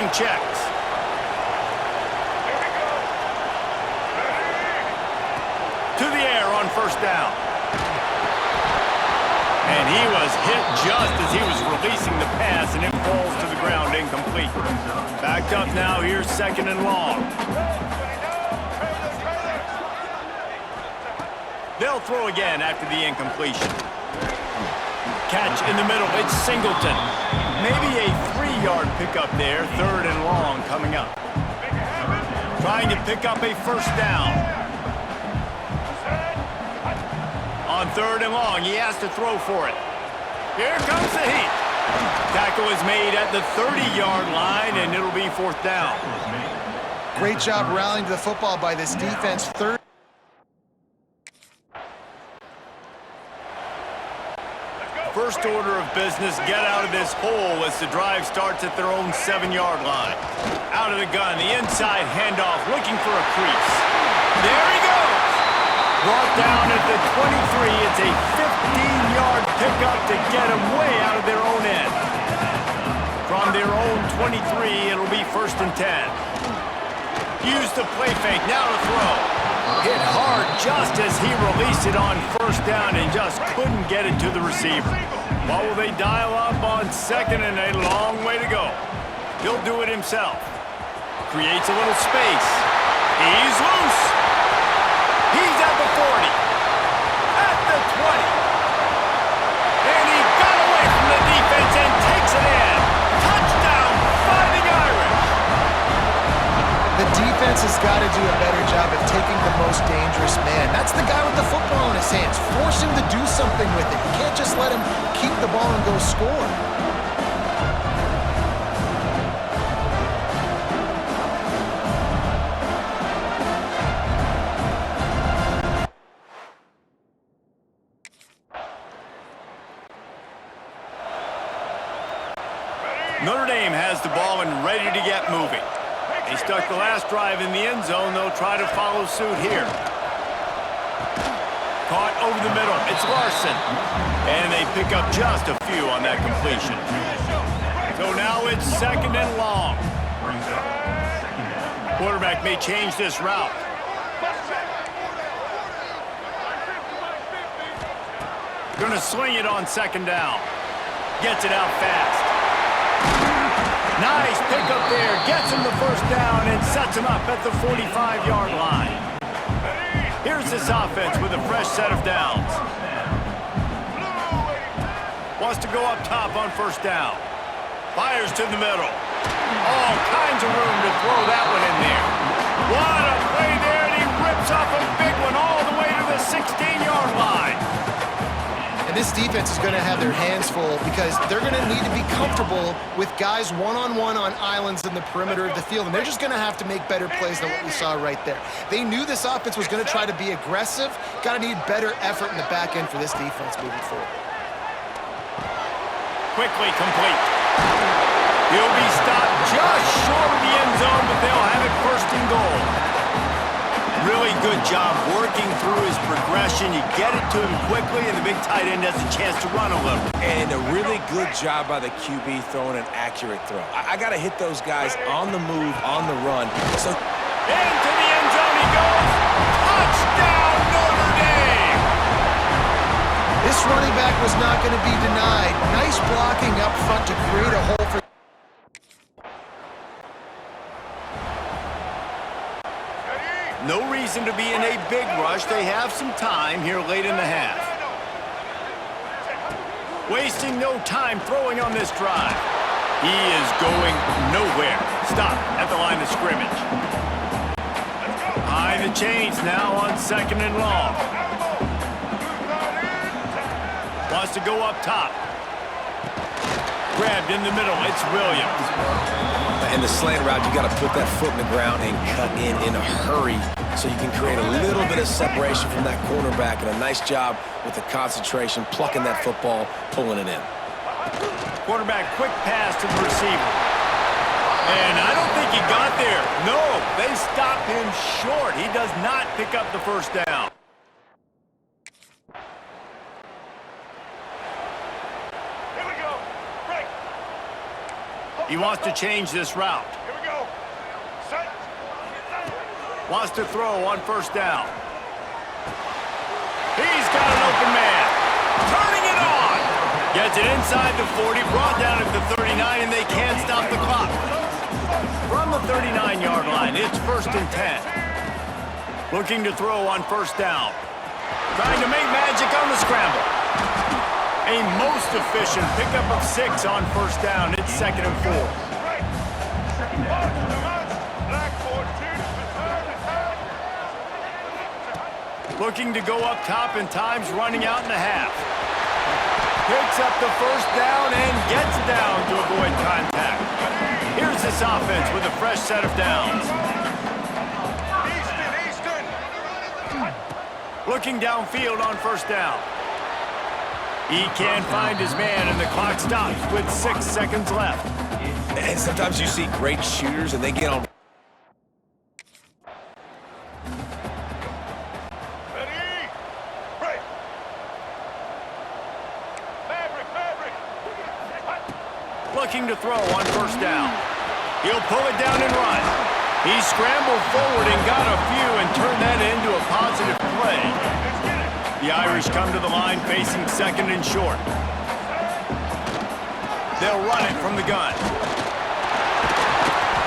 taking checks. To the air on first down. And he was hit just as he was releasing the pass, and it falls to the ground incomplete. Backed up now, here's second and long. They'll throw again after the incompletion. Catch in the middle, it's Singleton. Maybe a 3-yard pickup there, third and long coming up. Trying to pick up a first down. On third and long, he has to throw for it. Here comes the heat. Tackle is made at the 30-yard line, and it'll be fourth down. Great job rallying to the football by this defense. First order of business, get out of this hole as the drive starts at their own 7-yard line. Out of the gun, the inside handoff, looking for a crease. There he goes! Brought down at the 23. It's a 15-yard pickup to get them way out of their own end. From their own 23, it'll be first and 10. Use the play fake, now to throw. Hit hard just as he released it on first down and just couldn't get it to the receiver. What will they dial up on second, and a long way to go? He'll do it himself. Creates a little space. He's loose. He's at the 40. At the 20. And he got away from the defense and takes it in. Touchdown, Fighting Irish. The defense has got to do a better job of taking the most dangerous man. That's the guy with the football in his hands. Force him to do something with it. You can't just let him keep the ball and go score. Notre Dame has the ball and ready to get moving. They stuck the last drive in the end zone. They'll try to follow suit here. Caught over the middle. It's Larson. And they pick up just a few on that completion. So now it's second and long. Quarterback may change this route. Gonna swing it on second down. Gets it out fast. Nice pickup there, gets him the first down and sets him up at the 45-yard line. Here's this offense with a fresh set of downs. Wants to go up top on first down. Fires to the middle. All kinds of room to throw that one in there. What a play there, and he rips off a big one all the way to the 16-yard line. And this defense is going to have their hands full because they're going to need to be comfortable with guys one-on-one on islands in the perimeter of the field. And they're just going to have to make better plays than what we saw right there. They knew this offense was going to try to be aggressive. Got to need better effort in the back end for this defense moving forward. Quickly complete. He'll be stopped just short of the end zone, but they'll have it first and goal. Really good job working through his progression. You get it to him quickly, and the big tight end has a chance to run a little. And a really good job by the QB throwing an accurate throw. I got to hit those guys on the move, on the run. So into the end zone he goes. Touchdown, Notre Dame! This running back was not going to be denied. Nice blocking up front to create a hole for... No reason to be in a big rush. They have some time here late in the half. Wasting no time throwing on this drive. He is going nowhere. Stop at the line of scrimmage. Behind the chains now on second and long. Wants to go up top. Grabbed in the middle. It's Williams. in the slant route, you got to put that foot in the ground and cut in a hurry so you can create a little bit of separation from that cornerback, and a nice job with the concentration, plucking that football, pulling it in. Quarterback, quick pass to the receiver. And I don't think he got there. No, they stopped him short. He does not pick up the first down. He wants to change this route. Here we go. Set. Wants to throw on first down. He's got an open man. Turning it on. Gets it inside the 40, brought down at the 39, and they can't stop the clock. From the 39-yard line, it's 1st and 10. Looking to throw on first down. Trying to make magic on the scramble. A most efficient pickup of 6 on first down. It's 2nd and 4. Looking to go up top, and time's running out in the half. Picks up the first down and gets down to avoid contact. Here's this offense with a fresh set of downs. Easton. Looking downfield on first down. He can't find his man, and the clock stops with 6 seconds left. And sometimes you see great shooters, and they get on. Ready? Break. Maverick. Looking to throw on first down. He'll pull it down and run. He scrambled forward and got a few and turned that into a positive play. The Irish come to the line facing 2nd and short. They'll run it from the gun.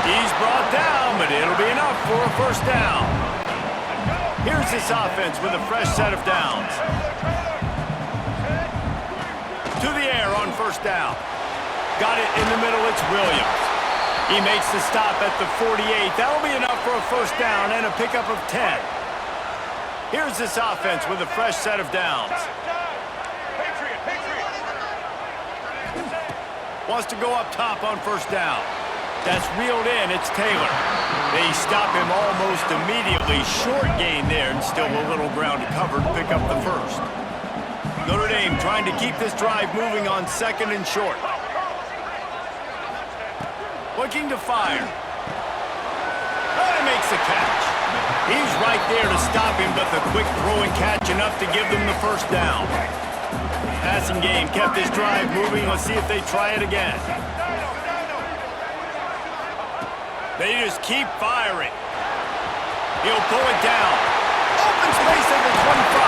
He's brought down, but it'll be enough for a first down. Here's this offense with a fresh set of downs. To the air on first down. Got it in the middle, it's Williams. He makes the stop at the 48. That'll be enough for a first down and a pickup of 10. Here's this offense with a fresh set of downs. Patriot. Wants to go up top on first down. That's reeled in, it's Taylor. They stop him almost immediately. Short gain there, and still a little ground to cover to pick up the first. Notre Dame trying to keep this drive moving on 2nd and short. Looking to fire. And he makes the catch. He's right there to stop him, but the quick throw and catch enough to give them the first down. Passing game kept this drive moving. Let's see if they try it again. They just keep firing. He'll pull it down. Open space at the 25.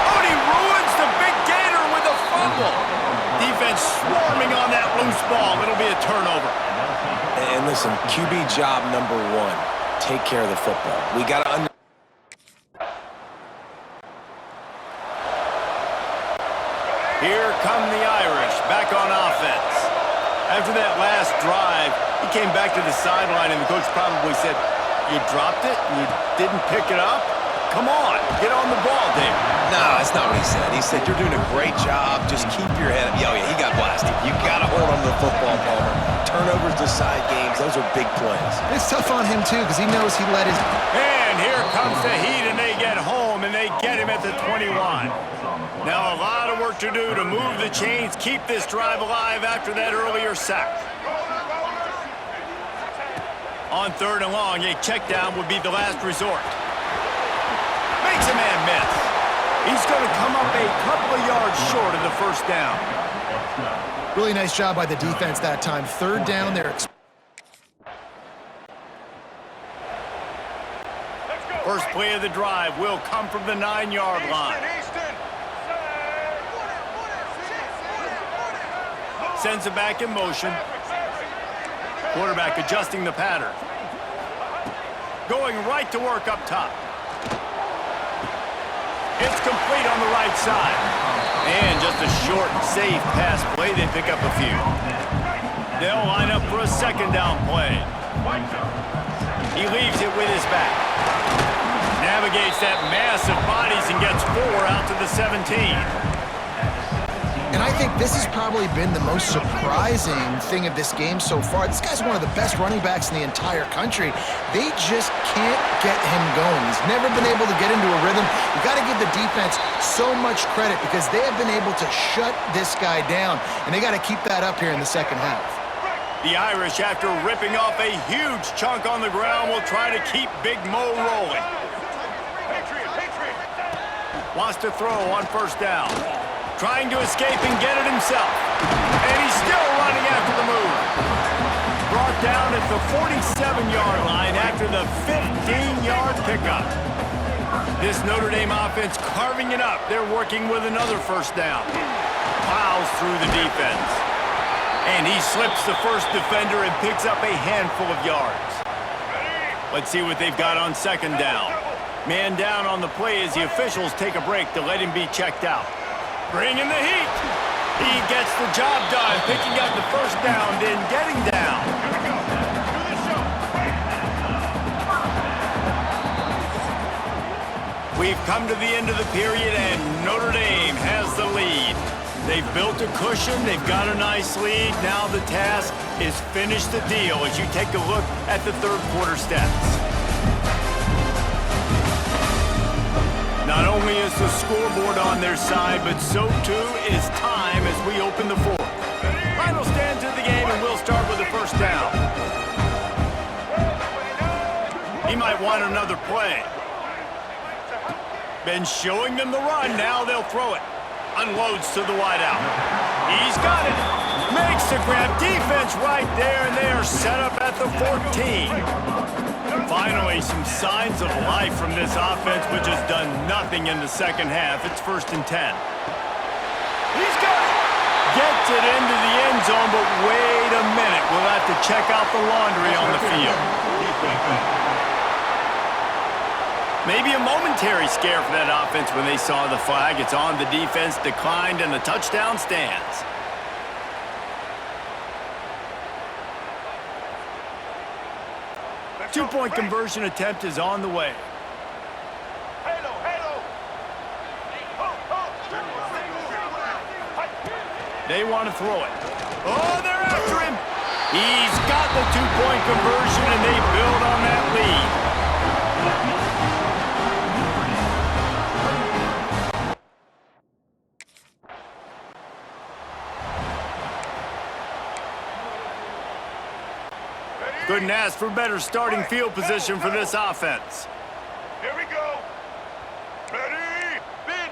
Oh, and he ruins the big gator with a fumble. Defense swarming on that loose ball. It'll be a turnover. And listen, QB job number 1, take care of the football. We got to Here come the Irish back on offense. After that last drive, he came back to the sideline, and the coach probably said, "You dropped it? You didn't pick it up? Come on, get on the ball, Dave." No, that's not what he said. He said, "You're doing a great job. Just keep your head up." Yeah, he got blasted. You got to hold on to the football, Palmer. Turnovers decide games. Those are big plays. It's tough on him, too, because he knows he let his... And here comes the Heat, and they get home, and they get him at the 21. Now a lot of work to do to move the chains, keep this drive alive after that earlier sack. On 3rd and long, a check down would be the last resort. Makes a man miss. He's going to come up a couple of yards short of the first down. Really nice job by the defense that time. 3rd down, they're... First play of the drive will come from the 9-yard line. Sends it back in motion. Quarterback adjusting the pattern. Going right to work up top. It's complete on the right side. And just a short, safe pass play. They pick up a few. They'll line up for a 2nd down play. He leaves it with his back. Navigates that mass of bodies and gets 4 out to the 17. And I think this has probably been the most surprising thing of this game so far. This guy's one of the best running backs in the entire country. They just can't get him going. He's never been able to get into a rhythm. You got to give the defense so much credit because they have been able to shut this guy down, and they got to keep that up here in the second half. The Irish, after ripping off a huge chunk on the ground, will try to keep Big Mo rolling. Wants to throw on first down. Trying to escape and get it himself. And he's still running after the move. down at the 47-yard line after the 15-yard pickup. This Notre Dame offense carving it up. They're working with another first down. Plows through the defense. And he slips the first defender and picks up a handful of yards. Let's see what they've got on second down. Man down on the play as the officials take a break to let him be checked out. Bringing the heat. He gets the job done, picking up the first down, then getting down. We've come to the end of the period, and Notre Dame has the lead. They've built a cushion. They've got a nice lead. Now the task is finish the deal as you take a look at the third quarter stats. Not only is the scoreboard on their side, but so too is time as we open the fourth. Final stands of the game, and we'll start with the first down. He might want another play. Been showing them the run. Now they'll throw it. Unloads to the wideout. He's got it. Makes the grab. Defense right there, and they are set up at the 14. Finally, some signs of life from this offense, which has done nothing in the second half. It's 1st and 10. He's got it. Gets it into the end zone, but wait a minute. We'll have to check out the laundry on the field. Maybe a momentary scare for that offense when they saw the flag. It's on, the defense declined, and the touchdown stands. Two-point conversion attempt is on the way. They want to throw it. Oh, they're after him. He's got the two-point conversion, and they build on that lead. Couldn't ask for better starting field position for this offense. Here we go. Ready? Bend.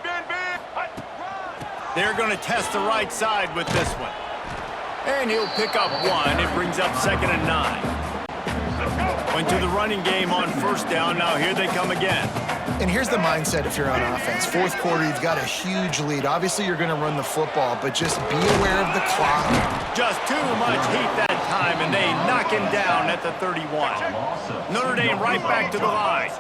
They're going to test the right side with this one. And he'll pick up one. It brings up 2nd and 9. Went to the running game on first down. Now here they come again. And here's the mindset if you're on offense. Fourth quarter, you've got a huge lead. Obviously, you're going to run the football, but just be aware of the clock. Just too much heat that time, and they knock him down at the 31. Notre Dame right back to the line.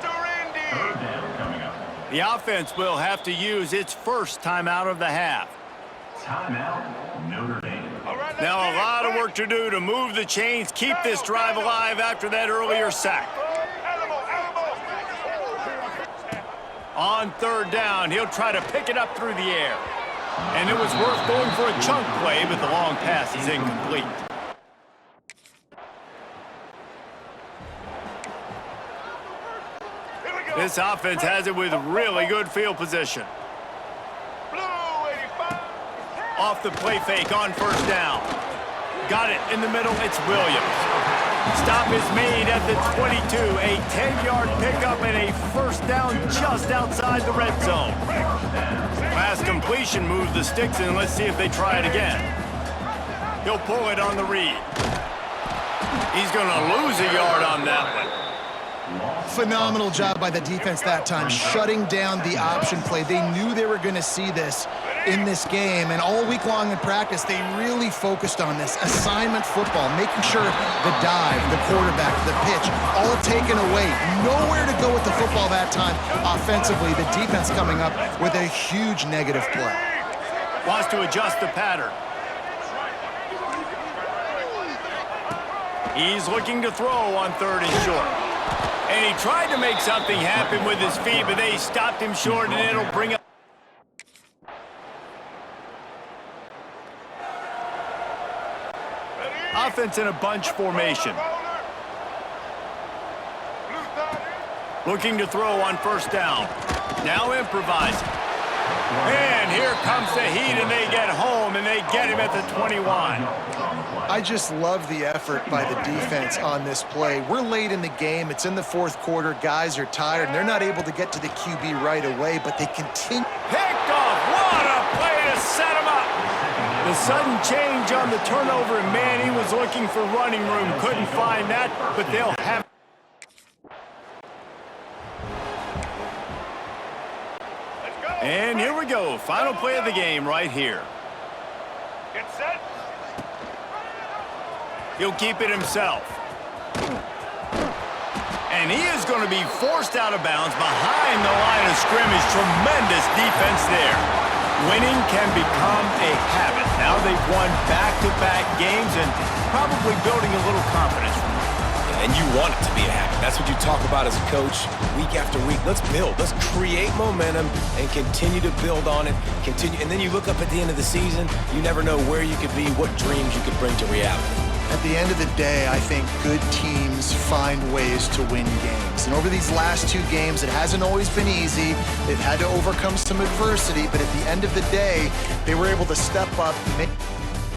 The offense will have to use its first timeout of the half. Timeout, Notre Dame. Now a lot of work to do to move the chains, keep this drive alive after that earlier sack. On third down, he'll try to pick it up through the air. And it was worth going for a chunk play, but the long pass is incomplete. This offense has it with really good field position. Off the play fake on first down. Got it in the middle, it's Williams. Stop is made at the 22. A 10-yard pickup and a first down just outside the red zone. Last completion moves the sticks in. Let's see if they try it again. He'll pull it on the read. He's going to lose a yard on that one. Phenomenal job by the defense that time, shutting down the option play. They knew they were going to see this in this game, and all week long in practice, they really focused on this assignment football, making sure the dive, the quarterback, the pitch, all taken away. Nowhere to go with the football that time offensively. The defense coming up with a huge negative play. Wants to adjust the pattern. He's looking to throw on third and short. And he tried to make something happen with his feet, but they stopped him short, and it'll bring up. Offense in a bunch formation. Looking to throw on first down. Now improvising. And here comes the heat, and they get home, and they get him at the 21. I just love the effort by the defense on this play. We're late in the game. It's in the fourth quarter. Guys are tired, and they're not able to get to the QB right away, but they continue. Picked off. What a play to set him up. The sudden change on the turnover, and man, he was looking for running room. Couldn't find that, but they'll have. And here we go. Final play of the game right here. Get set. He'll keep it himself. And he is going to be forced out of bounds behind the line of scrimmage. Tremendous defense there. Winning can become a habit. Now they've won back-to-back games and probably building a little confidence from them. And you want it to be a habit. That's what you talk about as a coach week after week. Let's build. Let's create momentum and continue to build on it. Continue, and then you look up at the end of the season, you never know where you could be, what dreams you could bring to reality. At the end of the day, I think good teams find ways to win games. And over these last two games, it hasn't always been easy. They've had to overcome some adversity, but at the end of the day, they were able to step up, make